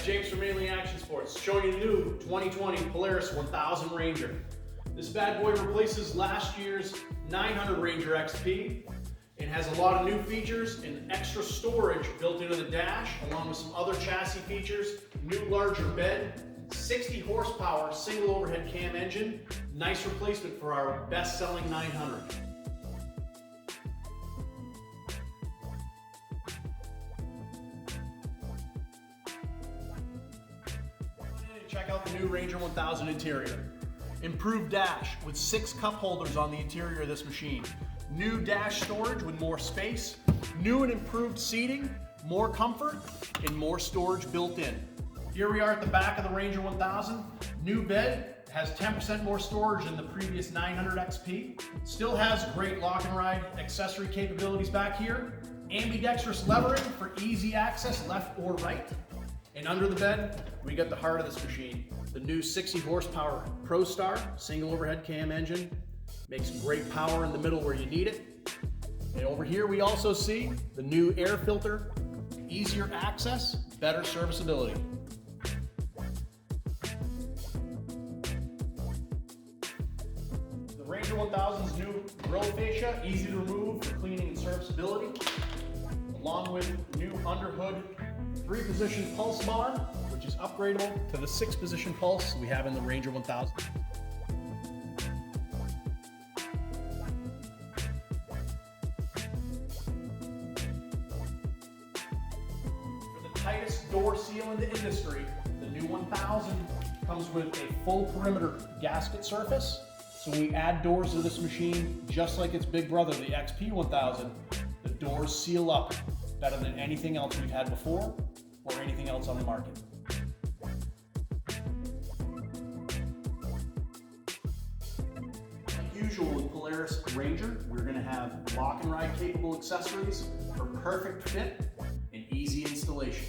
James from Maine-ly Action Sports, showing you the new 2020 Polaris 1000 Ranger. This bad boy replaces last year's 900 Ranger XP and has a lot of new features and extra storage built into the dash, along with some other chassis features, new larger bed, 60 horsepower single overhead cam engine, nice replacement for our best-selling 900. Check out the new Ranger 1000 interior. Improved dash with 6 cup holders on the interior of this machine. New dash storage with more space. New and improved seating, more comfort, and more storage built in. Here we are at the back of the Ranger 1000. New bed, has 10% more storage than the previous 900 XP. Still has great lock and ride accessory capabilities back here. Ambidextrous levering for easy access left or right. And under the bed, we got the heart of this machine, the new 60 horsepower ProStar single overhead cam engine. Makes great power in the middle where you need it. And over here we also see the new air filter, easier access, better serviceability. The Ranger 1000's new grill fascia, easy to remove for cleaning and serviceability, along with new underhood 3-position pulse bar, which is upgradable to the 6-position pulse we have in the Ranger 1000. For the tightest door seal in the industry, the new 1000 comes with a full perimeter gasket surface. So when we add doors to this machine, just like its big brother, the XP 1000, the doors seal up better than anything else we've had before or anything else on the market. Like usual with Polaris Ranger, we're going to have lock and ride capable accessories for perfect fit and easy installation.